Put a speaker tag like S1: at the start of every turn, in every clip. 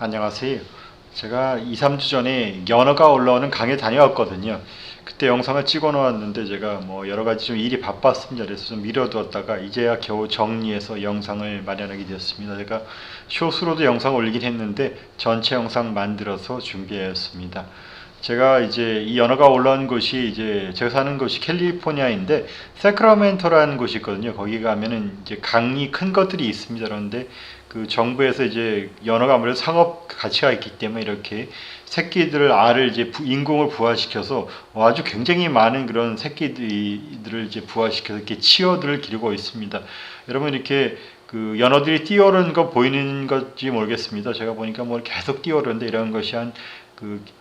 S1: 안녕하세요. 제가 2, 3주 전에 연어가 올라오는 강에 다녀왔거든요. 그때 영상을 찍어 놓았는데 제가 뭐 여러 가지 좀 일이 바빴습니다. 그래서 좀 미뤄두었다가 이제야 겨우 정리해서 영상을 마련하게 되었습니다. 제가 쇼스로도 영상 올리긴 했는데 전체 영상 만들어서 준비했습니다. 제가 이제 이 연어가 올라온 곳이 이제 제가 사는 곳이 캘리포니아인데 세크라멘토라는 곳이 있거든요. 거기 가면은 이제 강이 큰 것들이 있습니다. 그런데 그 정부에서 이제 연어가 아무래도 상업 가치가 있기 때문에 이렇게 새끼들을 알을 이제 인공을 부화시켜서 아주 굉장히 많은 그런 새끼들을 이제 부화시켜서 이렇게 치어들을 기르고 있습니다. 여러분 이렇게 그 연어들이 뛰어오르는 거 보이는 건지 모르겠습니다. 제가 보니까 뭐 계속 뛰어오르는데 이런 것이 한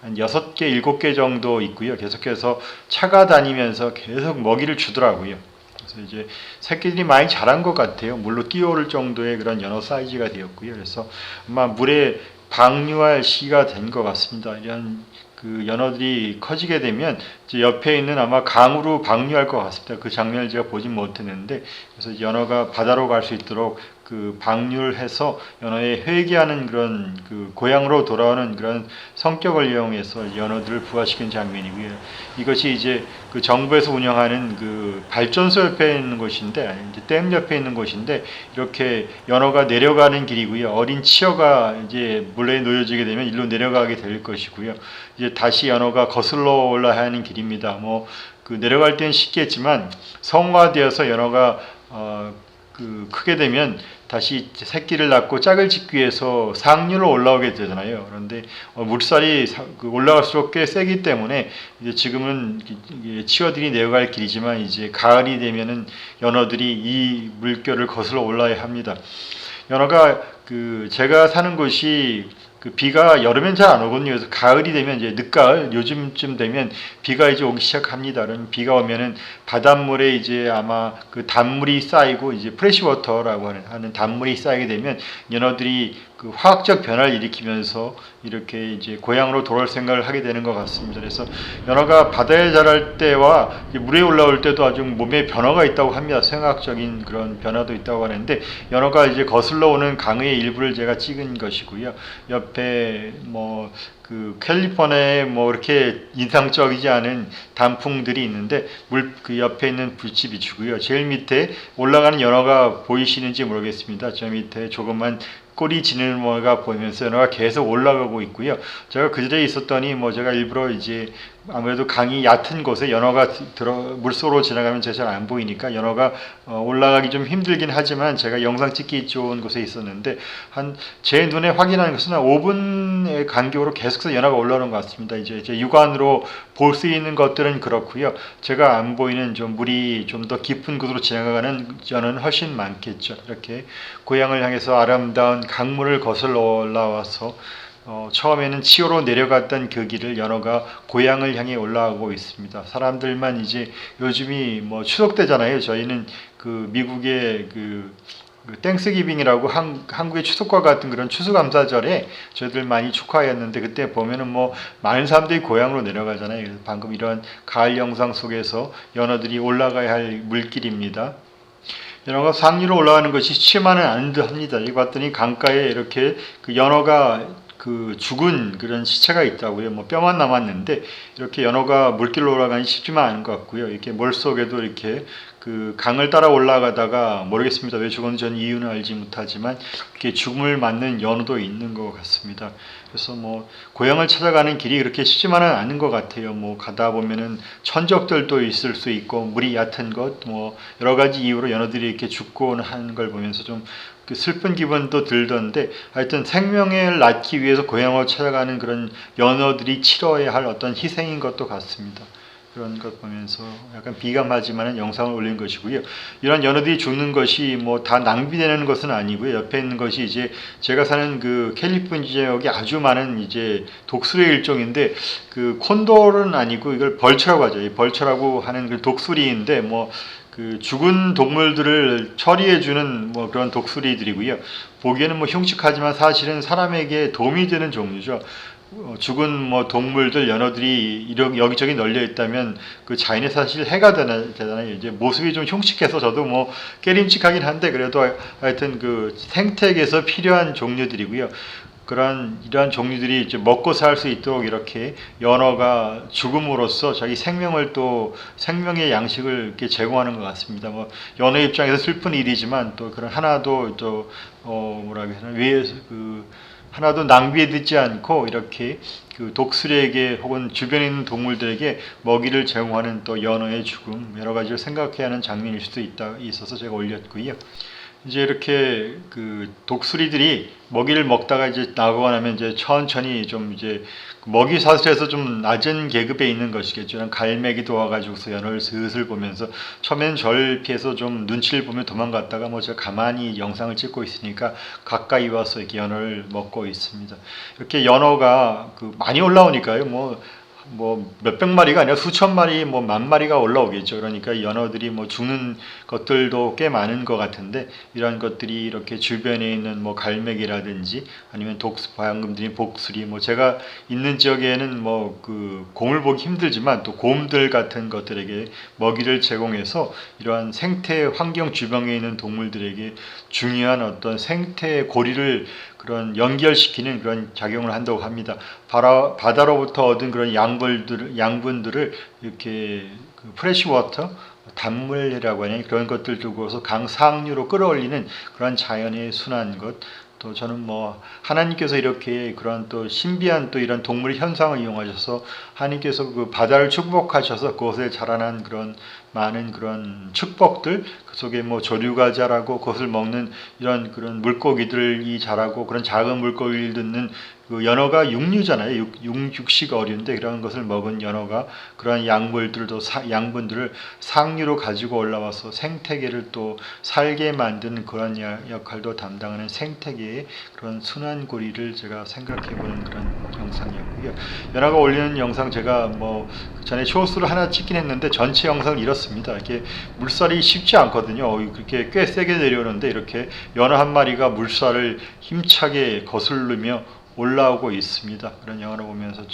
S1: 6개, 7개 정도 있고요. 계속해서 차가 다니면서 계속 먹이를 주더라고요. 그래서 이제 새끼들이 많이 자란 것 같아요. 물로 뛰어오를 정도의 그런 연어 사이즈가 되었고요. 그래서 아마 물에 방류할 시기가 된 것 같습니다. 이런 그 연어들이 커지게 되면 이제 옆에 있는 아마 강으로 방류할 것 같습니다. 그 장면을 제가 보진 못했는데 그래서 연어가 바다로 갈 수 있도록 그 방류를 해서 연어에 회귀하는 그런 그 고향으로 돌아오는 그런 성격을 이용해서 연어들을 부화시킨 장면이고요. 이것이 이제 그 정부에서 운영하는 그 발전소 옆에 있는 곳인데, 이제 댐 옆에 있는 곳인데 이렇게 연어가 내려가는 길이고요. 어린 치어가 이제 물에 놓여지게 되면 일로 내려가게 될 것이고요. 이제 다시 연어가 거슬러 올라야 하는 길입니다. 뭐 그 내려갈 때는 쉽겠지만 성화되어서 연어가 크게 되면 다시 새끼를 낳고 짝을 짓기 위해서 상류로 올라오게 되잖아요. 그런데 물살이 올라갈수록 꽤 세기 때문에 이제 지금은 치어들이 내려갈 길이지만 이제 가을이 되면은 연어들이 이 물결을 거슬러 올라야 합니다. 연어가 제가 사는 곳이 비가 여름엔 잘 안 오거든요. 그래서 가을이 되면 이제 늦가을 요즘쯤 되면 비가 이제 오기 시작합니다. 그럼 비가 오면은 바닷물에 이제 아마 그 단물이 쌓이고 이제 프레시워터라고 하는 단물이 쌓이게 되면 연어들이 그 화학적 변화를 일으키면서 이렇게 이제 고향으로 돌아올 생각을 하게 되는 것 같습니다. 그래서 연어가 바다에 자랄 때와 물에 올라올 때도 아주 몸에 변화가 있다고 합니다. 생학적인 그런 변화도 있다고 하는데 연어가 이제 거슬러 오는 강의 일부를 제가 찍은 것이고요. 옆에 뭐 캘리포니아에 뭐 이렇게 인상적이지 않은 단풍들이 있는데 그 옆에 있는 불집이 주고요. 제일 밑에 올라가는 연어가 보이시는지 모르겠습니다. 저 밑에 조그만 꼬리 지는 뭐가 보이면서 연어가 계속 올라가고 있고요. 제가 그 자리에 있었더니 뭐 제가 일부러 이제 아무래도 강이 얕은 곳에 연어가 물속으로 지나가면 제가 잘 안 보이니까 연어가 올라가기 좀 힘들긴 하지만 제가 영상 찍기 좋은 곳에 있었는데 제 눈에 확인하는 것은 한 5분의 간격으로 계속해서 연어가 올라오는 것 같습니다. 이제 제 육안으로 볼 수 있는 것들은 그렇고요. 제가 안 보이는 좀 물이 좀 더 깊은 곳으로 지나가는 연어는 훨씬 많겠죠. 이렇게 고향을 향해서 아름다운 강물을 거슬러 올라와서 처음에는 치오로 내려갔던 그 길을 연어가 고향을 향해 올라가고 있습니다. 사람들만 이제 요즘이 뭐 추석 때잖아요. 저희는 그 미국의 땡스기빙이라고 한국의 추석과 같은 그런 추수감사절에 저희들 많이 축하했는데 그때 보면은 뭐 많은 사람들이 고향으로 내려가잖아요. 그래서 방금 이런 가을 영상 속에서 연어들이 올라가야 할 물길입니다. 연어가 상류로 올라가는 것이 쉽지만은 않은 듯 합니다. 여기 봤더니 강가에 이렇게 그 연어가 죽은 그런 시체가 있다고요. 뭐 뼈만 남았는데 이렇게 연어가 물길로 올라가기 쉽지만 않은 것 같고요. 이렇게 멀 속에도 이렇게 그 강을 따라 올라가다가 모르겠습니다. 왜 죽었는지 저는 이유는 알지 못하지만 이렇게 죽음을 맞는 연어도 있는 것 같습니다. 그래서 뭐 고향을 찾아가는 길이 그렇게 쉽지만은 않은 것 같아요. 뭐 가다 보면은 천적들도 있을 수 있고 물이 얕은 것, 뭐 여러 가지 이유로 연어들이 이렇게 죽고 하는 걸 보면서 좀 슬픈 기분도 들던데 하여튼 생명을 낳기 위해서 고향을 찾아가는 그런 연어들이 치러야 할 어떤 희생인 것도 같습니다. 그런 것 보면서 약간 비감하지만 영상을 올린 것이고요. 이런 연어들이 죽는 것이 뭐 다 낭비되는 것은 아니고요. 옆에 있는 것이 이제 제가 사는 그 캘리포니아 지역에 아주 많은 이제 독수리의 일종인데 그 콘돌은 아니고 이걸 벌처라고 하죠. 이 벌처라고 하는 그 독수리인데 뭐 죽은 동물들을 처리해주는 뭐 그런 독수리들이고요. 보기에는 뭐 흉측하지만 사실은 사람에게 도움이 되는 종류죠. 죽은 뭐 동물들, 연어들이 여기저기 널려 있다면 그 자연에 사실 해가 되잖아요. 이제 모습이 좀 흉측해서 저도 뭐 깨림칙하긴 한데 그래도 하여튼 그 생태계에서 필요한 종류들이고요. 이러한 종류들이 이제 먹고 살 수 있도록 이렇게 연어가 죽음으로써 자기 생명을 또 생명의 양식을 이렇게 제공하는 것 같습니다. 뭐 연어 입장에서 슬픈 일이지만 또 그런 하나도 또 뭐라고 해야 되나 위에서 하나도 낭비되지 않고 이렇게 그 독수리에게 혹은 주변에 있는 동물들에게 먹이를 제공하는 또 연어의 죽음 여러 가지를 생각해야 하는 장면일 수도 있어서 제가 올렸고요. 이제 이렇게 그 독수리들이 먹이를 먹다가 이제 나가고 나면 이제 천천히 좀 이제 먹이 사슬에서 좀 낮은 계급에 있는 것이겠죠. 갈매기도 와가지고서 연어를 슬슬 보면서 처음엔 절 피해서 좀 눈치를 보며 도망갔다가 뭐 제가 가만히 영상을 찍고 있으니까 가까이 와서 이렇게 연어를 먹고 있습니다. 이렇게 연어가 많이 올라오니까요. 뭐 몇백 마리가 아니라 수천 마리, 뭐 만 마리가 올라오겠죠. 그러니까 이 연어들이 뭐 죽는 것들도 꽤 많은 것 같은데 이런 것들이 이렇게 주변에 있는 뭐 갈매기라든지 아니면 방금 드린 독수리, 뭐 제가 있는 지역에는 뭐 곰을 보기 힘들지만 또 곰들 같은 것들에게 먹이를 제공해서 이러한 생태 환경 주변에 있는 동물들에게 중요한 어떤 생태 고리를 그런 연결시키는 그런 작용을 한다고 합니다. 바다로부터 얻은 그런 양분들을 이렇게 프레시 워터, 단물이라고 하는 그런 것들 두고서 강 상류로 끌어올리는 그런 자연의 순한 것. 또 저는 뭐 하나님께서 이렇게 그런 또 신비한 또 이런 동물 현상을 이용하셔서 하나님께서 그 바다를 축복하셔서 그곳에 자라난 그런 많은 그런 축복들 그 속에 뭐 조류가 자라고 그것을 먹는 이런 그런 물고기들이 자라고 그런 작은 물고기를 듣는 그 연어가 육류잖아요. 육식 어류인데 그런 것을 먹은 연어가 그러한 양분들을 상류로 가지고 올라와서 생태계를 또 살게 만드는 그런 역할도 담당하는 생태계의 그런 순환고리를 제가 생각해보는 그런 영상이었고요. 연어가 올리는 영상 제가 뭐 전에 쇼스를 하나 찍긴 했는데 전체 영상을 잃었습니다. 이렇게 물살이 쉽지 않거든요. 그렇게 꽤 세게 내려오는데 이렇게 연어 한 마리가 물살을 힘차게 거슬르며 올라오고 있습니다. 그런 영화를 보면서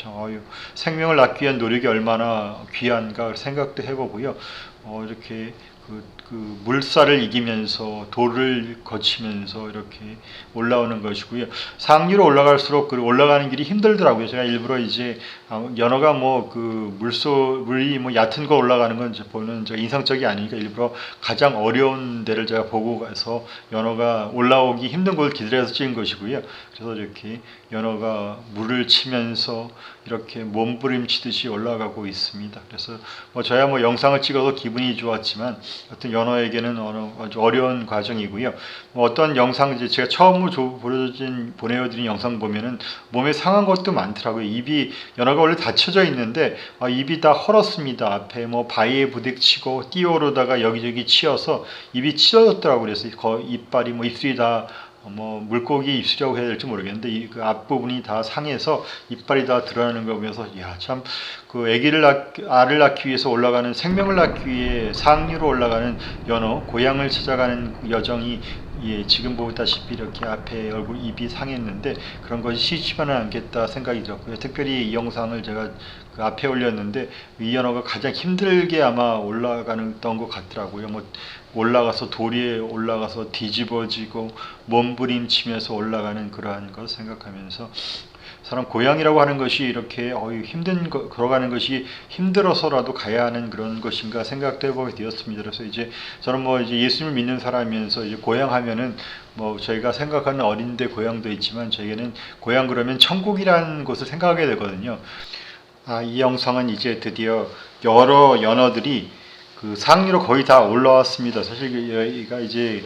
S1: 생명을 낳기 위한 노력이 얼마나 귀한가 생각도 해보고요. 이렇게 물살을 이기면서 돌을 거치면서 이렇게 올라오는 것이고요. 상류로 올라갈수록 올라가는 길이 힘들더라고요. 제가 일부러 이제 연어가 물이 뭐 얕은 거 올라가는 건 보는 인상적이 아니니까 일부러 가장 어려운 데를 제가 보고 가서 연어가 올라오기 힘든 곳을 기다려서 찍은 것이고요. 그래서 이렇게 연어가 물을 치면서 이렇게 몸부림치듯이 올라가고 있습니다. 그래서 저야 영상을 찍어서 기분이 좋았지만 어떤 연어에게는 아주 어려운 과정이고요. 어떤 영상 제가 처음으로 보내드린 영상 보면은 몸에 상한 것도 많더라고요. 연어가 원래 닫혀져 있는데 입이 다 헐었습니다. 앞에 바위에 부딪히고 뛰어오르다가 여기저기 치여서 입이 찢어졌더라고요. 그래서 이빨이 입술이 다 물고기 입술이라고 해야 될지 모르겠는데 그 앞부분이 다 상해서 이빨이 다 드러나는 거 보면서 참 알을 낳기 위해서 올라가는 생명을 낳기 위해 상류로 올라가는 연어 고향을 찾아가는 여정이 지금 보다시피 이렇게 앞에 얼굴 입이 상했는데 그런 것이 쉽지만은 않겠다 생각이 들었고요. 특별히 이 영상을 제가 앞에 올렸는데 이 연어가 가장 힘들게 아마 올라가는 것 같더라고요. 올라가서 돌 위에 올라가서 뒤집어지고 몸부림치면서 올라가는 그러한 것 생각하면서 사람 고향이라고 하는 것이 이렇게 걸어가는 것이 힘들어서라도 가야 하는 그런 것인가 생각도 해보게 되었습니다. 그래서 저는 이제 예수님을 믿는 사람이면서 이제 고향 하면은 저희가 생각하는 어린데 고향도 있지만 저에게는 고향 그러면 천국이라는 곳을 생각하게 되거든요. 이 영상은 이제 드디어 여러 연어들이 상류로 거의 다 올라왔습니다. 사실 여기가 이제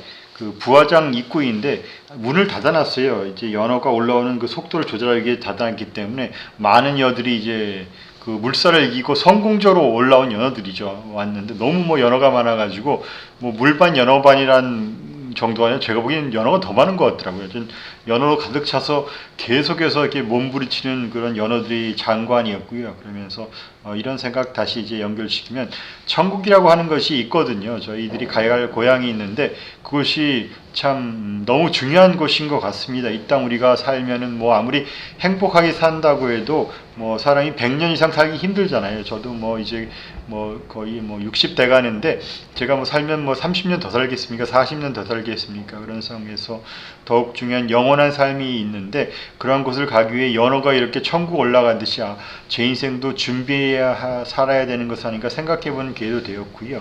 S1: 부화장 입구인데 문을 닫아놨어요. 이제 연어가 올라오는 속도를 조절하기 위해 닫아놨기 때문에 많은 여들이 이제 물살을 이기고 성공적으로 올라온 연어들이죠. 왔는데 너무 연어가 많아가지고 물반 연어반이란 정도가 아니라 제가 보기에는 연어가 더 많은 것 같더라고요. 연어로 가득 차서 계속해서 이렇게 몸부리치는 그런 연어들이 장관이었고요. 그러면서 이런 생각 다시 이제 연결시키면 천국이라고 하는 것이 있거든요. 저희들이 가야 할 고향이 있는데 그것이 참 너무 중요한 것인 것 같습니다. 이 땅 우리가 살면은 뭐 아무리 행복하게 산다고 해도 뭐 사람이 100년 이상 살기 힘들잖아요. 저도 뭐 이제 뭐 거의 뭐 60대 가는데 제가 뭐 살면 뭐 30년 더 살겠습니까? 40년 더 살겠습니까? 그런 상황에서 더욱 중요한 영원한 삶이 있는데 그러한 곳을 가기 위해 연어가 이렇게 천국 올라가듯이 제 인생도 준비해야 살아야 되는 것 아닌가 생각해보는 기회도 되었고요.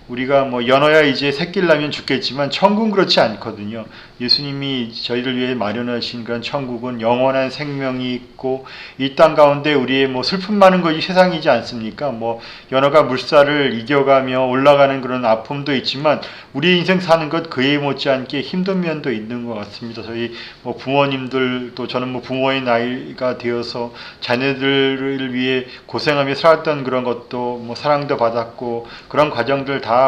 S1: 우리가 뭐 연어야 이제 새끼를 낳으면 죽겠지만 천국은 그렇지 않거든요. 예수님이 저희를 위해 마련하신 그런 천국은 영원한 생명이 있고 이 땅 가운데 우리의 뭐 슬픔 많은 것이 세상이지 않습니까? 뭐 연어가 물살을 이겨가며 올라가는 그런 아픔도 있지만 우리 인생 사는 것 그에 못지않게 힘든 면도 있는 것 같습니다. 저희 뭐 부모님들 또 저는 뭐 부모의 나이가 되어서 자녀들을 위해 고생하며 살았던 그런 것도 뭐 사랑도 받았고 그런 과정들 다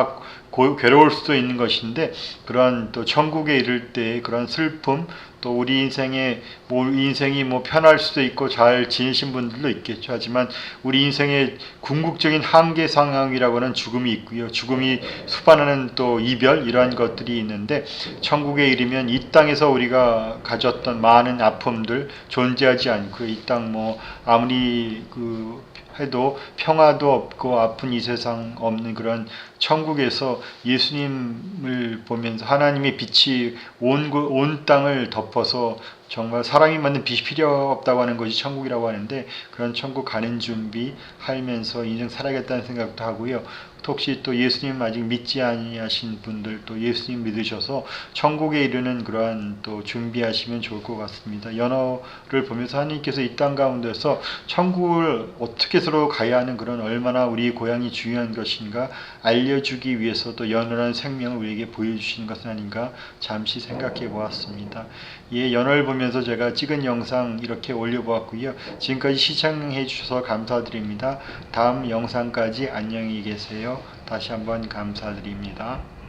S1: 괴로울 수도 있는 것인데 그런 또 천국에 이를 때 그런 슬픔 또 우리 인생에 뭐 인생이 뭐 편할 수도 있고 잘 지내신 분들도 있겠죠. 하지만 우리 인생의 궁극적인 한계 상황이라고는 죽음이 있고요. 죽음이 수반하는 또 이별 이러한 것들이 있는데 천국에 이르면 이 땅에서 우리가 가졌던 많은 아픔들 존재하지 않고 이 땅 뭐 아무리 해도 평화도 없고 아픈 이 세상 없는 그런 천국에서 예수님을 보면서 하나님의 빛이 온 땅을 덮어서 정말 사람이 만든 빛이 필요 없다고 하는 것이 천국이라고 하는데 그런 천국 가는 준비 하면서 인생 살아야겠다는 생각도 하고요. 혹시 또 예수님 아직 믿지 아니하신 분들 또 예수님 믿으셔서 천국에 이르는 그러한 또 준비하시면 좋을 것 같습니다. 연어를 보면서 하나님께서 이 땅 가운데서 천국을 어떻게 서로 가야 하는 그런 얼마나 우리 고향이 중요한 것인가 알려주기 위해서도 연어라는 생명을 우리에게 보여주시는 것은 아닌가 잠시 생각해 보았습니다. 연어를 보면서 제가 찍은 영상 이렇게 올려보았고요. 지금까지 시청해 주셔서 감사드립니다. 다음 영상까지 안녕히 계세요. 다시 한번 감사드립니다.